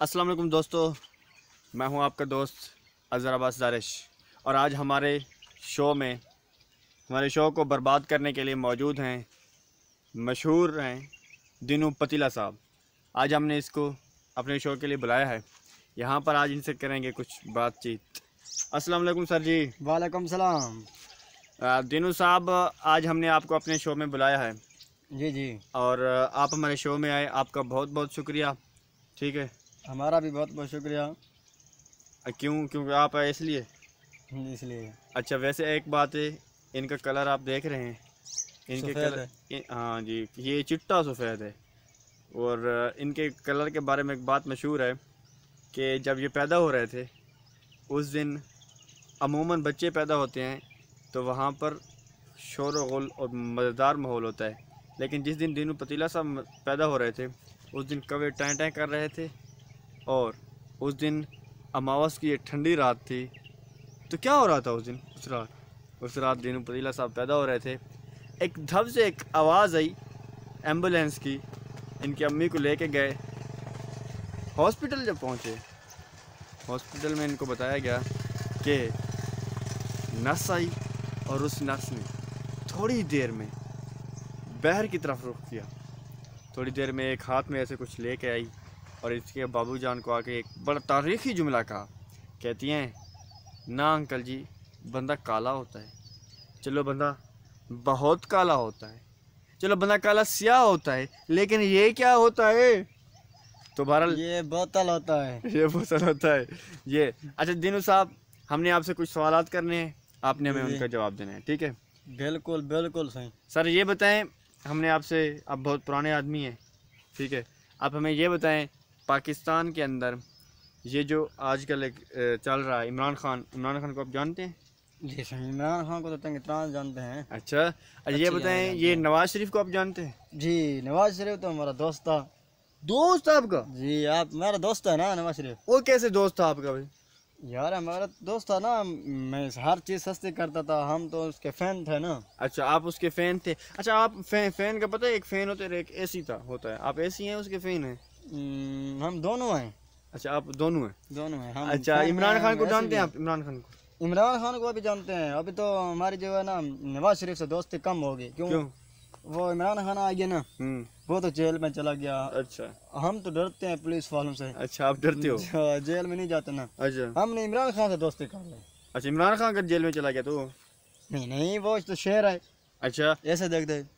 अस्सलाम वालेकुम दोस्तों, मैं हूं आपका दोस्त अज़हर अब्बास दारिश और आज हमारे शो को बर्बाद करने के लिए मौजूद हैं मशहूर हैं दीनू पतीला साहब। आज हमने इसको अपने शो के लिए बुलाया है। यहाँ पर आज इनसे करेंगे कुछ बातचीत। अस्सलाम वालेकुम सर जी। वालेकुम सलाम। दीनू साहब, आज हमने आपको अपने शो में बुलाया है। जी जी, और आप हमारे शो में आए, आपका बहुत बहुत शुक्रिया। ठीक है, हमारा भी बहुत बहुत शुक्रिया। क्योंकि आप आए इसलिए। इसलिए अच्छा, वैसे एक बात है, इनका कलर आप देख रहे हैं, इनके सफ़ेद कलर है। हाँ जी, ये चिट्टा सफ़ेद है। और इनके कलर के बारे में एक बात मशहूर है कि जब ये पैदा हो रहे थे उस दिन अमूमन बच्चे पैदा होते हैं तो वहाँ पर शोर व गुल और मज़ेदार माहौल होता है। लेकिन जिस दिन दीनू पतीला साहब पैदा हो रहे थे उस दिन कौवे टैं टैं कर रहे थे और उस दिन अमावस की एक ठंडी रात थी। तो क्या हो रहा था उस दिन? उस रात दीनू पतीला साहब पैदा हो रहे थे। एक धब से एक आवाज़ आई एम्बुलेंस की। इनकी अम्मी को लेके गए हॉस्पिटल। जब पहुँचे हॉस्पिटल में इनको बताया गया कि नर्स आई और उस नर्स ने थोड़ी देर में बहर की तरफ रुख किया। थोड़ी देर में एक हाथ में ऐसे कुछ लेके आई और इसके बाबूजान को आके एक बड़ा तारीख़ी जुमला कहा। कहती हैं, ना अंकल जी, बंदा काला होता है, चलो बंदा बहुत काला होता है, चलो बंदा काला स्याह होता है, लेकिन ये क्या होता है? तो बहरहाल ये बोतल होता है। ये बोतल होता है ये। अच्छा दीनू साहब, हमने आपसे कुछ सवालात करने हैं, आपने हमें उनका जवाब देना है। ठीक है? बिल्कुल बिल्कुल सही। सर ये बताएं, हमने आपसे, आप बहुत पुराने आदमी हैं, ठीक है, आप हमें ये बताएं, पाकिस्तान के अंदर ये जो आजकल एक चल रहा है, इमरान खान को आप जानते हैं? जी सही, इमरान खान को तो तंग इतना जानते हैं। अच्छा, ये बताएं, ये नवाज शरीफ को आप जानते हैं? जी, नवाज शरीफ तो हमारा दोस्त था। दोस्त आपका? जी, आप मेरा दोस्त है ना नवाज शरीफ। वो कैसे दोस्त था आपका भाई? यार हमारा दोस्त था ना, मैं हर चीज़ सस्ती करता था, हम तो उसके फैन थे ना। अच्छा, आप उसके फ़ैन थे। अच्छा, आप फ़ैन का पता है, एक फ़ैन होता है, एक एसी होता है। आप एसी हैं, उसके फ़ैन हैं? हम दोनों हैं। अच्छा, आप दोनों हैं? दोनों हैं हम। अच्छा, इमरान खान को जानते हैं आप? इमरान खान को? इमरान खान को भी जानते हैं। अभी तो हमारी जो है ना नवाज शरीफ से दोस्ती कम हो गई। क्यों? वो इमरान खान आ गया ना, वो तो जेल में चला गया। अच्छा, हम तो डरते हैं पुलिस वालों से। अच्छा, आप डरते हो? जेल में नहीं जाते ना। अच्छा, हमने इमरान खान से दोस्ती कर ली। अच्छा, इमरान खान का जेल में चला गया तो? नहीं नहीं, वो तो शेर है। अच्छा, ऐसे देखते हैं।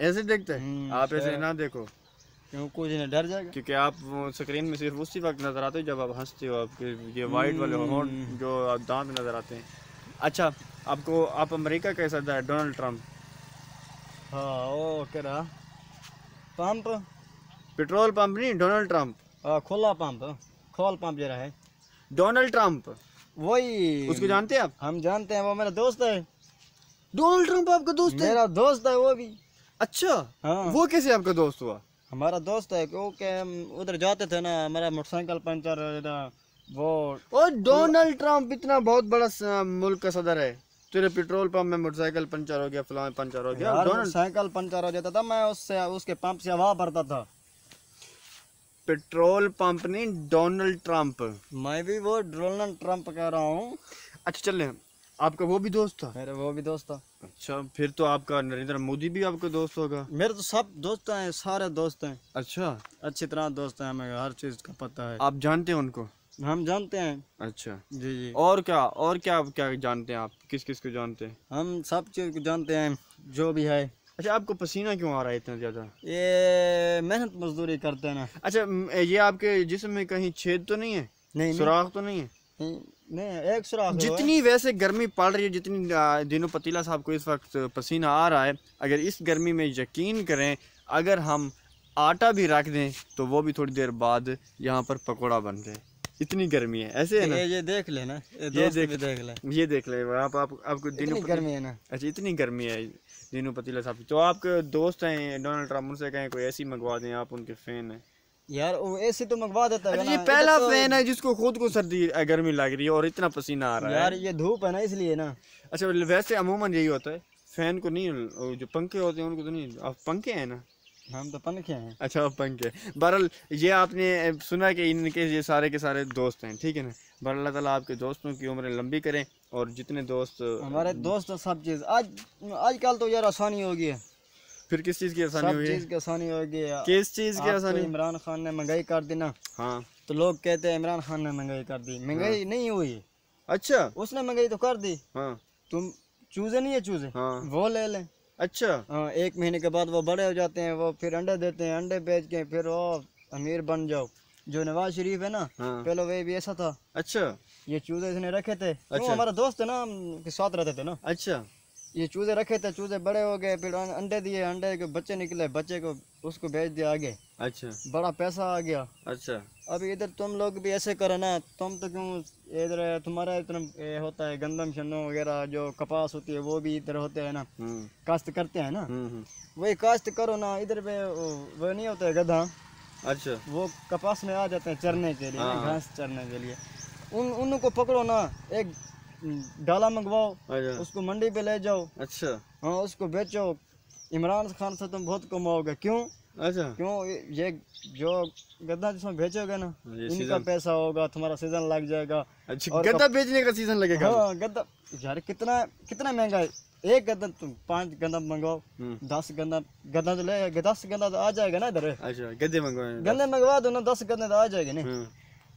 ऐसे देखते हैं? आप ऐसे ना देखो, क्यों? कुछ नहीं, डर जाएगा। क्योंकि आप स्क्रीन में सिर्फ उसी वक्त नज़र आते हो जब आप हंसते हो। आपके ये वाइट वाले होंठ जो दांत नज़र आते हैं। अच्छा, आप अमेरिका कैसा था डोनाल्ड ट्रम्प? हाँ, वो कह रहा पंप, पेट्रोल पंप नहीं, डोनाल्ड ट्रम्प। खुला पंप, खोल पंप जरा है। डोनाल्ड ट्रम्प, वही उसको जानते हैं आप? हम जानते हैं, वो मेरा दोस्त है। डोनाल्ड ट्रम्प आपका दोस्त है? मेरा दोस्त है वो भी। अच्छा, हाँ, वो कैसे आपका दोस्त हुआ? हमारा दोस्त है क्योंकि हम उधर जाते थे ना, हमारा मोटरसाइकिल पंचर हो था वो। और डोनाल्ड ट्रम्प इतना बहुत बड़ा मुल्क का सदर है, तेरे पेट्रोल पंप में मोटरसाइकिल पंचर हो गया, फलां पंचर हो गया। मोटरसाइकिल पंचर हो जाता था, मैं उससे उसके पंप से हवा भरता था। पेट्रोल पंप नहीं, डोनाल्ड ट्रम्प। मैं भी वो डोनाल्ड ट्रम्प कह रहा हूँ। अच्छा, चल, आपका वो भी दोस्त था? मेरा वो भी दोस्त था। अच्छा, फिर तो आपका नरेंद्र मोदी भी आपका दोस्त होगा? मेरे तो सब दोस्त हैं, सारे दोस्त हैं। अच्छा, अच्छी तरह दोस्त हैं, हमें हर चीज़ का पता है। आप जानते हैं उनको? हम जानते हैं। अच्छा जी जी, और क्या क्या जानते हैं आप? किस किस को जानते हैं? हम सब चीज़ को जानते हैं जो भी है। अच्छा, आपको पसीना क्यों आ रहा है इतना ज़्यादा? ये मेहनत मजदूरी करते हैं ना। अच्छा, ये आपके जिस्म में कहीं छेद तो नहीं है? नहीं सुराख तो नहीं है? नहीं, नहीं, एक सुराख है। जितनी वैसे गर्मी पड़ रही है, जितनी दीनू पतीला साहब को इस वक्त पसीना आ रहा है, अगर इस गर्मी में यकीन करें, अगर हम आटा भी रख दें तो वो भी थोड़ी देर बाद यहाँ पर पकौड़ा बन जाए, इतनी गर्मी है। ऐसे है ना? ये देख ले ना, ये भी देख ले। ये देख ले आपको इतनी गर्मी है ना। अच्छा, इतनी गर्मी है दीनू पतीला साहब। तो आपके दोस्त हैं डोनाल्ड ट्रम्प, उनसे कहें कोई ऐसी मंगवा दें, आप उनके फैन हैं। यार वो ऐसे तो मंगवा देता है अच्छा, ना। ये पहला तो फैन है जिसको खुद को सर्दी गर्मी लग रही है और इतना पसीना आ रहा है। यार ये धूप है ना, इसलिए ना। अच्छा, वैसे अमूमन यही होता है, फैन को नहीं, जो पंखे होते हैं उनको तो नहीं। आप पंखे हैं ना? हम तो पंखे हैं। अच्छा आप पंखे। बहरहाल ये आपने सुना कि इनके ये सारे के सारे दोस्त हैं, ठीक है ना। बहरहाल अल्लाह ताला आपके दोस्तों की उम्र लंबी करें और जितने दोस्त हमारे दोस्त सब चीज़ आजकल तो यार आसानी हो गई है। फिर किस चीज़ की आसानी हुई है? सब चीज़ की आसानी हो गई है। किस चीज़ की आसानी? इमरान खान ने महंगाई कर दी ना। हाँ तो लोग कहते हैं इमरान खान ने महंगाई कर दी, महंगाई नहीं हुई। अच्छा उसने महंगाई तो कर दी। हाँ तुम चूजे नहीं है चूजे, हाँ वो ले लें। अच्छा हाँ, 1 महीने के बाद वो बड़े हो जाते हैं, वो फिर अंडे देते हैं, अंडे बेच के फिर वो अमीर बन जाओ। जो नवाज शरीफ है ना, हाँ पहले वे भी ऐसा था। अच्छा ये चूजे इसने रखे थे, वो अच्छा। हमारा दोस्त है ना, हम के साथ रहते थे ना। अच्छा ये चूजे रखे थे, चूजे बड़े हो गए, फिर अंडे दिए, अंडे के बच्चे निकले, बच्चे को उसको बेच दिया आगे, अच्छा बड़ा पैसा आ गया। अच्छा अभी इधर तुम लोग भी ऐसे करो ना, तुम तो क्यों इधर तुम्हारा इतना होता है गंदम शन्नो वगैरह जो कपास होती है वो भी इधर होते हैं ना, काश्त करते हैं ना, वही काश्त करो ना। इधर पे वो नहीं होता है गधा, अच्छा वो कपास में आ जाते हैं चरने के लिए, हाँ। घास चरने के लिए। उनको पकड़ो ना, एक डाला मंगवाओ, अच्छा उसको मंडी पे ले जाओ, अच्छा हाँ उसको बेचो। इमरान खान से तुम बहुत कमाओगे। क्यों? अच्छा क्यों? ये जो गद्दा जिसमें बेचोगे ना, ये इनका सीजन। पैसा होगा, तुम्हारा सीजन लग जाएगा। अच्छा और गद्दा बेचने का सीजन लगेगा। हाँ गद्दा यार कितना कितना महंगा है। एक गद्दा तुम 5 गद्दा मंगवाओ, 10 गद्दा तो ले, 10 गद्दा तो आ जाएगा ना इधर। अच्छा गद्दे मंगवाए, गद्दे मंगवा दो ना, 10 गद्दे तो आ जाएगा ना।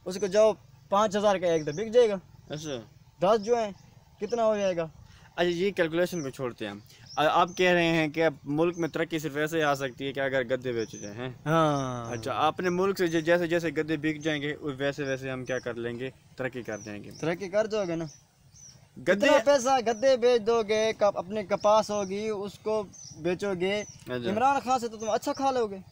उसको जाओ 5,000 का एक तो बिक जाएगा। अच्छा 10 जो है कितना हो जाएगा? अच्छा ये कैलकुलेशन को छोड़ते हैं हम। आप कह रहे हैं कि अब मुल्क में तरक्की सिर्फ ऐसे आ सकती है कि अगर गद्दे बेचे जाए हैं। हाँ अच्छा आपने मुल्क से जैसे जैसे गद्दे बिक जाएंगे वैसे वैसे हम क्या कर लेंगे, तरक्की कर जाएंगे। तरक्की कर जाओगे ना। गद्दे कितना पैसा गद्दे बेच दोगे, अपने कपास होगी उसको बेचोगे। अच्छा। इमरान खान से तो तुम अच्छा खा लोगे।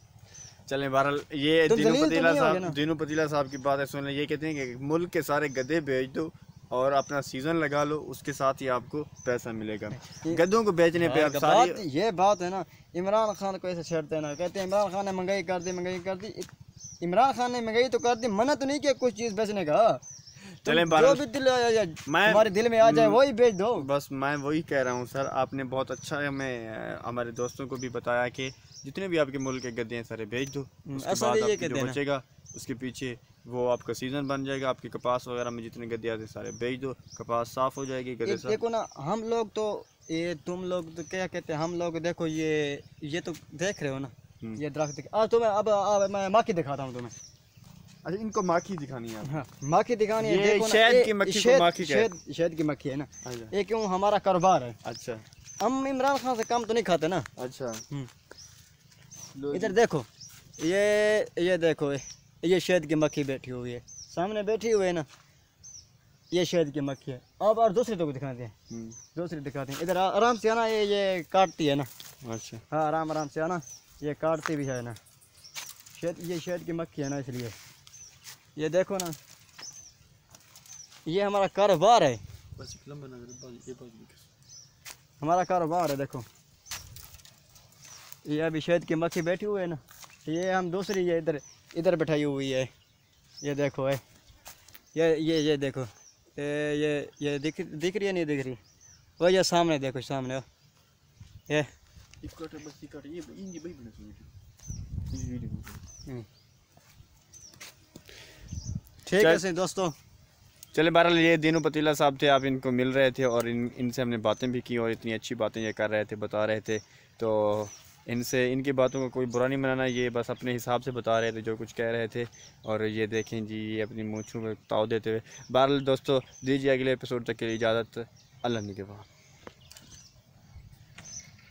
चलें बहरहाल ये तुम दीनू जलील तो पतीला नहीं होगे साहब, ना। दीनू पतीला साहब की बात है, सुन लें। ये कहते हैं कि मुल्क के सारे गद्दे बेच दो और अपना सीजन लगा लो, उसके साथ ही आपको पैसा मिलेगा। गद्दों को बेचने पे अब सारी ये बात है ना, इमरान खान को ऐसे छेड़ते हैं ना, कहते हैं इमरान खान ने महंगाई कर दी, महंगाई कर दी। इमरान खान ने महंगाई तो कर दी, मना तो नहीं किया कुछ चीज़ बेचने का। चलें जो भी दिल तुम्हारे दिल में आ जाए वही बेच दो। बस मैं वही कह रहा हूँ सर, आपने बहुत अच्छा हमें हमारे दोस्तों को भी बताया कि जितने भी आपके मुल्क के गद्दे हैं सारे बेच दो, उसके असल बाद ये आपको जो बचेगा उसके पीछे वो आपका सीजन बन जाएगा। आपके कपास वगैरह में जितने गद्दे आते सारे बेच दो, कपास साफ हो जाएगी। गद्दे साफ। देखो ना, हम लोग तो ये तुम लोग तो क्या कहते हैं, हम लोग देखो ये तो देख रहे हो ना, ये दरख्त तुम्हें अब मैं माखी दिखाता हूँ तुम्हें। अच्छा इनको माखी दिखानी है। हाँ, माखी दिखानी है। ये देखो ना, शहद की मक्खी को माखी कहते हैं। शहद की मक्खी है ना। अच्छा। ये क्यों हमारा कारोबार है। अच्छा हम इमरान खान से काम तो नहीं खाते ना। अच्छा इधर देखो, ये देखो, ये शहद की मक्खी बैठी हुई है, सामने बैठी हुई है ना, ये शहद की मक्खी है। अब और दूसरी तो दिखाते हैं, दूसरी दिखाते हैं। इधर आराम से आना, ये काटती है ना। अच्छा हाँ आराम से आना, ये काटती भी है ना। ये शहद की मक्खी है ना, इसलिए ये देखो ना, ये हमारा कारोबार है। हमारा कारोबार है। देखो ये अभी शहद की मक्खी बैठी हुई है ना, ये हम दूसरी ये इधर बैठाई हुई है। ये देखो है, ये देखो, ये दिख रही है नहीं दिख रही? वो ये सामने देखो, सामने ये ठीक है सही दोस्तों। चले बहरहाल ये दीनू पतीला साहब थे, आप इनको मिल रहे थे और इनसे हमने बातें भी की और इतनी अच्छी बातें ये कर रहे थे, बता रहे थे। तो इनसे इनकी बातों को कोई बुरा नहीं मनाना, ये बस अपने हिसाब से बता रहे थे जो कुछ कह रहे थे। और ये देखें जी, ये अपनी मूंछों में ताव देते हुए। बहरहाल दोस्तों दीजिए अगले एपिसोड तक के लिए इजाज़त। अल्लाह निगहबान।